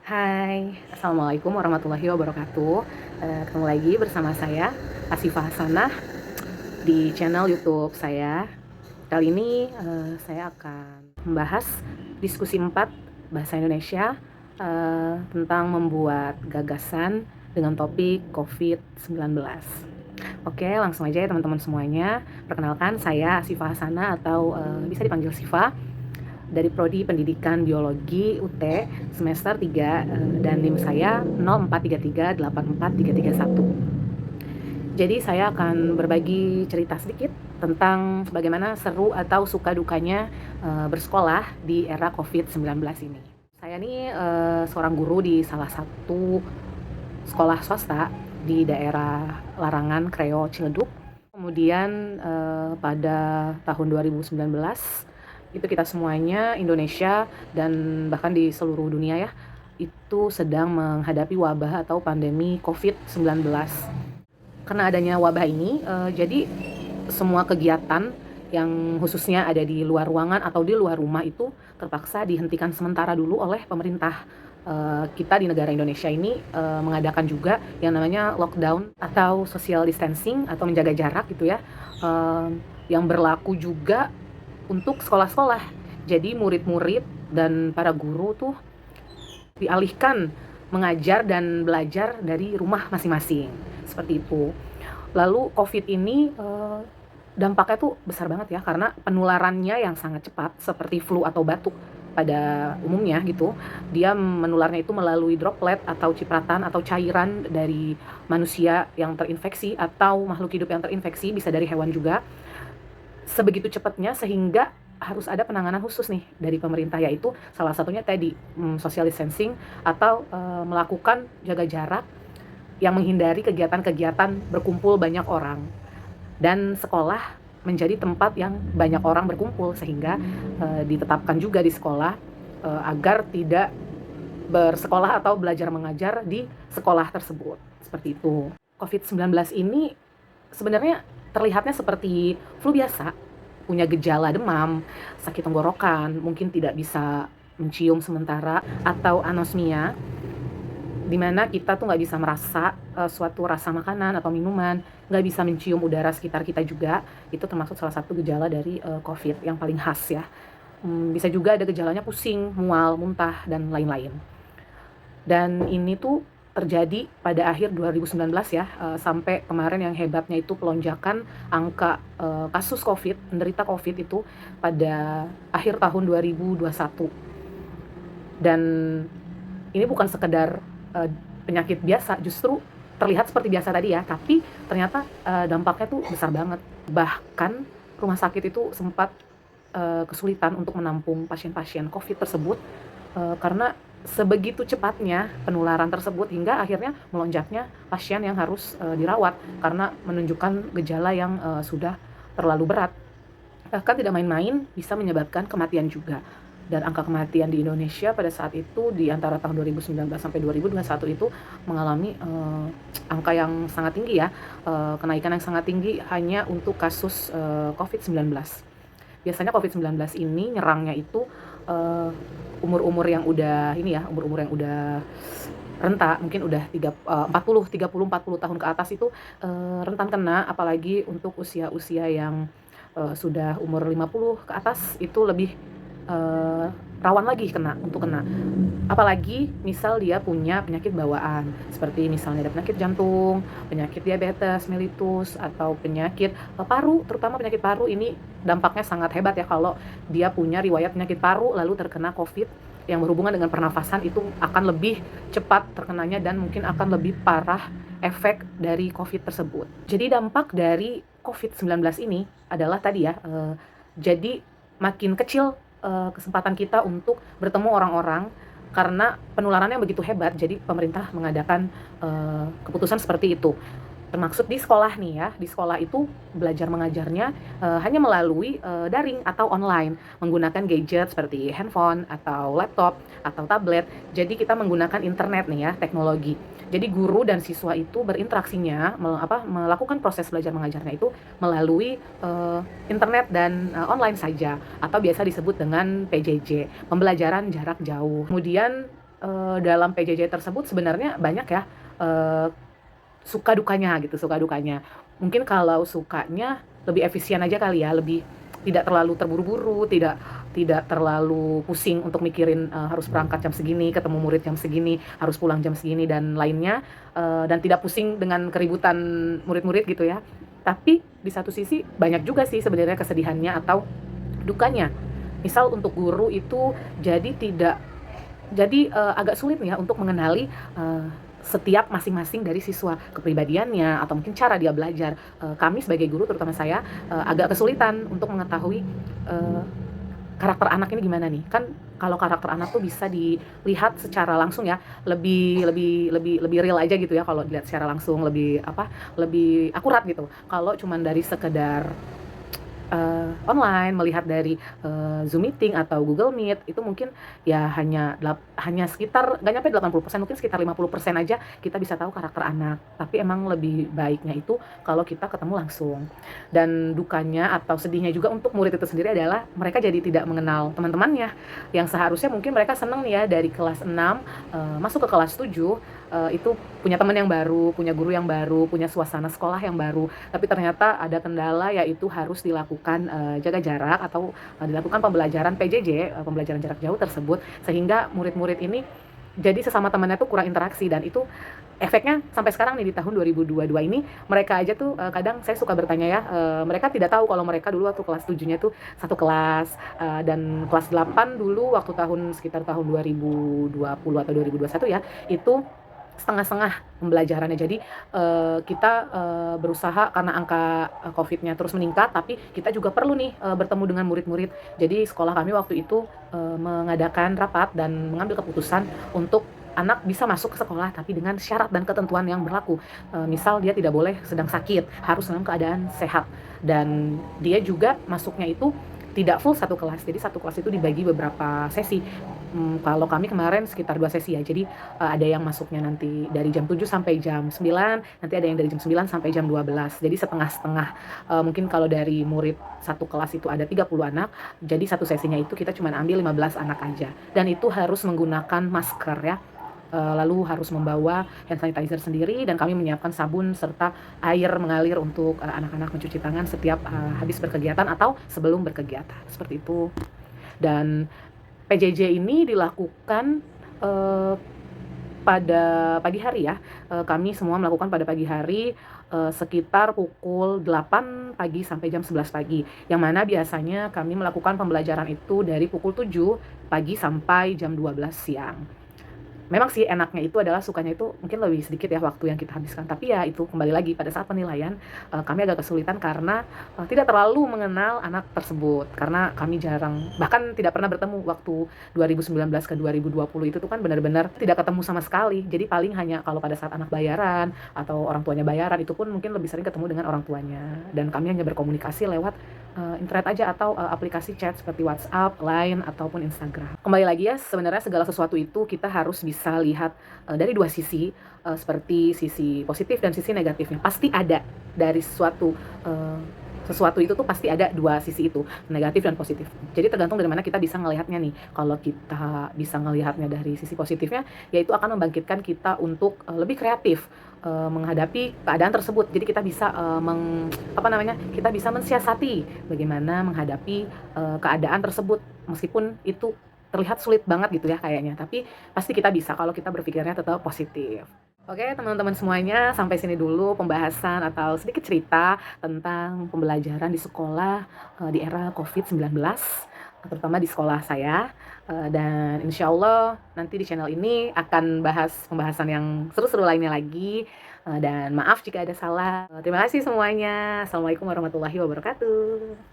Hai, Assalamualaikum warahmatullahi wabarakatuh. Ketemu lagi bersama saya, Asifah Hasanah, di channel YouTube saya. Kali ini saya akan membahas diskusi 4 bahasa Indonesia tentang membuat gagasan dengan topik COVID-19. Oke, langsung aja ya teman-teman semuanya. Perkenalkan, saya Asifah Hasanah atau bisa dipanggil Sifa, dari Prodi Pendidikan Biologi UT semester 3, dan NIM saya 043384331. Jadi saya akan berbagi cerita sedikit tentang bagaimana seru atau suka dukanya bersekolah di era COVID-19 ini. Saya nih seorang guru di salah satu sekolah swasta di daerah Larangan, Kreo, Ciledug. Kemudian pada tahun 2019 itu kita semuanya, Indonesia dan bahkan di seluruh dunia ya, itu sedang menghadapi wabah atau pandemi COVID-19. Karena adanya wabah ini, jadi semua kegiatan yang khususnya ada di luar ruangan atau di luar rumah itu terpaksa dihentikan sementara dulu oleh pemerintah. Kita di negara Indonesia ini mengadakan juga yang namanya lockdown atau social distancing atau menjaga jarak gitu ya, yang berlaku juga untuk sekolah-sekolah. Jadi murid-murid dan para guru tuh dialihkan mengajar dan belajar dari rumah masing-masing, seperti itu. Lalu COVID ini dampaknya tuh besar banget ya, karena penularannya yang sangat cepat seperti flu atau batuk pada umumnya gitu. Dia menularnya itu melalui droplet atau cipratan atau cairan dari manusia yang terinfeksi atau makhluk hidup yang terinfeksi, bisa dari hewan juga. Sebegitu cepatnya sehingga harus ada penanganan khusus nih dari pemerintah, yaitu salah satunya tadi social distancing atau melakukan jaga jarak yang menghindari kegiatan-kegiatan berkumpul banyak orang, dan sekolah menjadi tempat yang banyak orang berkumpul sehingga ditetapkan juga di sekolah agar tidak bersekolah atau belajar mengajar di sekolah tersebut, seperti itu. COVID-19 ini sebenarnya terlihatnya seperti flu biasa, punya gejala demam, sakit tenggorokan, mungkin tidak bisa mencium sementara, atau anosmia, di mana kita tuh nggak bisa merasa suatu rasa makanan atau minuman, nggak bisa mencium udara sekitar kita juga. Itu termasuk salah satu gejala dari COVID yang paling khas ya. Bisa juga ada gejalanya pusing, mual, muntah, dan lain-lain. Dan ini tuh terjadi pada akhir 2019 ya, sampai kemarin yang hebatnya itu pelonjakan angka kasus COVID, penderita COVID itu pada akhir tahun 2021. Dan ini bukan sekedar penyakit biasa, justru terlihat seperti biasa tadi ya, tapi ternyata dampaknya tuh besar banget. Bahkan rumah sakit itu sempat kesulitan untuk menampung pasien-pasien COVID tersebut, karena sebegitu cepatnya penularan tersebut hingga akhirnya melonjaknya pasien yang harus dirawat karena menunjukkan gejala yang sudah terlalu berat. Bahkan tidak main-main bisa menyebabkan kematian juga. Dan angka kematian di Indonesia pada saat itu di antara tahun 2019 sampai 2021 itu mengalami angka yang sangat tinggi ya, kenaikan yang sangat tinggi hanya untuk kasus COVID-19. Biasanya COVID-19 ini nyerangnya itu umur-umur yang udah ini ya, umur-umur yang udah renta, mungkin udah 40 tahun ke atas itu rentan kena, apalagi untuk usia-usia yang sudah umur 50 ke atas itu lebih rawan lagi untuk kena. Apalagi misal dia punya penyakit bawaan, seperti misalnya ada penyakit jantung, penyakit diabetes mellitus, atau penyakit paru. Terutama penyakit paru ini dampaknya sangat hebat ya, kalau dia punya riwayat penyakit paru lalu terkena COVID yang berhubungan dengan pernafasan, itu akan lebih cepat terkenanya dan mungkin akan lebih parah efek dari COVID tersebut. Jadi dampak dari COVID-19 ini adalah tadi ya, jadi makin kecil kesempatan kita untuk bertemu orang-orang karena penularannya begitu hebat. Jadi pemerintah mengadakan keputusan seperti itu. Termasuk di sekolah nih ya, di sekolah itu belajar mengajarnya hanya melalui daring atau online, menggunakan gadget seperti handphone atau laptop atau tablet. Jadi kita menggunakan internet nih ya, teknologi. Jadi guru dan siswa itu berinteraksinya melakukan proses belajar mengajarnya itu melalui internet dan online saja, atau biasa disebut dengan PJJ, pembelajaran jarak jauh. Kemudian dalam PJJ tersebut sebenarnya banyak ya, eee, suka dukanya gitu, suka dukanya. Mungkin kalau sukanya lebih efisien aja kali ya, lebih tidak terlalu terburu-buru, tidak tidak terlalu pusing untuk mikirin, harus berangkat jam segini, ketemu murid jam segini, harus pulang jam segini dan lainnya, dan tidak pusing dengan keributan murid-murid gitu ya. Tapi di satu sisi banyak juga sih sebenarnya kesedihannya atau dukanya. Misal untuk guru itu agak sulit nih ya untuk mengenali, setiap masing-masing dari siswa, kepribadiannya atau mungkin cara dia belajar. Kami sebagai guru terutama saya, agak kesulitan untuk mengetahui, eee, karakter anak ini gimana nih. Kan kalau karakter anak tuh bisa dilihat secara langsung ya, lebih lebih lebih lebih real aja gitu ya kalau dilihat secara langsung, lebih apa, lebih akurat gitu. Kalau cuman dari sekedar online, melihat dari, Zoom meeting atau Google Meet, itu mungkin ya hanya sekitar nggak nyampe 80%, mungkin sekitar 50% aja kita bisa tahu karakter anak. Tapi emang lebih baiknya itu kalau kita ketemu langsung. Dan dukanya atau sedihnya juga untuk murid itu sendiri adalah mereka jadi tidak mengenal teman-temannya, yang seharusnya mungkin mereka senang nih ya dari kelas 6, masuk ke kelas 7, itu punya teman yang baru, punya guru yang baru, punya suasana sekolah yang baru. Tapi ternyata ada kendala yaitu harus dilakukan, jaga jarak atau, dilakukan pembelajaran PJJ, pembelajaran jarak jauh tersebut, sehingga murid-murid ini jadi sesama temannya tuh kurang interaksi dan itu efeknya sampai sekarang nih di tahun 2022 ini mereka aja tuh, kadang saya suka bertanya ya, mereka tidak tahu kalau mereka dulu waktu kelas 7-nya tuh satu kelas, dan kelas 8 dulu waktu sekitar tahun 2020 atau 2021 ya, itu setengah-setengah pembelajarannya. Jadi, kita, berusaha karena angka, Covid-nya terus meningkat, tapi kita juga perlu nih, bertemu dengan murid-murid. Jadi sekolah kami waktu itu, mengadakan rapat dan mengambil keputusan untuk anak bisa masuk ke sekolah, tapi dengan syarat dan ketentuan yang berlaku. Misal dia tidak boleh sedang sakit, harus dalam keadaan sehat, dan dia juga masuknya itu tidak full satu kelas. Jadi satu kelas itu dibagi beberapa sesi. Kalau kami kemarin sekitar 2 sesi ya. Jadi, ada yang masuknya nanti dari jam 7 sampai jam 9, nanti ada yang dari jam 9 sampai jam 12. Jadi setengah-setengah, mungkin kalau dari murid satu kelas itu ada 30 anak, jadi satu sesinya itu kita cuma ambil 15 anak aja. Dan itu harus menggunakan masker ya, lalu harus membawa hand sanitizer sendiri dan kami menyiapkan sabun serta air mengalir untuk, anak-anak mencuci tangan setiap, habis berkegiatan atau sebelum berkegiatan, seperti itu. Dan PJJ ini dilakukan, eee, pada pagi hari ya, kami semua melakukan pada pagi hari, sekitar pukul 8 pagi sampai jam 11 pagi, yang mana biasanya kami melakukan pembelajaran itu dari pukul 7 pagi sampai jam 12 siang. Memang sih enaknya itu adalah sukanya itu mungkin lebih sedikit ya waktu yang kita habiskan, tapi ya itu kembali lagi pada saat penilaian, kami agak kesulitan karena, tidak terlalu mengenal anak tersebut. Karena kami jarang bahkan tidak pernah bertemu waktu 2019 ke 2020 itu tuh kan benar-benar tidak ketemu sama sekali. Jadi paling hanya kalau pada saat anak bayaran atau orang tuanya bayaran, itu pun mungkin lebih sering ketemu dengan orang tuanya. Dan kami hanya berkomunikasi lewat, internet aja atau, aplikasi chat seperti WhatsApp, Line, ataupun Instagram. Kembali lagi ya, sebenarnya segala sesuatu itu kita harus bisa lihat, dari dua sisi, seperti sisi positif dan sisi negatifnya. Pasti ada dari sesuatu itu tuh pasti ada dua sisi itu, negatif dan positif. Jadi tergantung dari mana kita bisa ngelihatnya nih. Kalau kita bisa ngelihatnya dari sisi positifnya, ya itu akan membangkitkan kita untuk, lebih kreatif, menghadapi keadaan tersebut. Jadi kita bisa, kita bisa mensiasati bagaimana menghadapi, keadaan tersebut. Meskipun itu terlihat sulit banget gitu ya kayaknya, tapi pasti kita bisa kalau kita berpikirnya tetap positif. Oke teman-teman semuanya, sampai sini dulu pembahasan atau sedikit cerita tentang pembelajaran di sekolah, di era Covid-19, terutama di sekolah saya, dan insya Allah nanti di channel ini akan bahas pembahasan yang seru-seru lainnya lagi, dan maaf jika ada salah. Terima kasih semuanya. Assalamualaikum warahmatullahi wabarakatuh.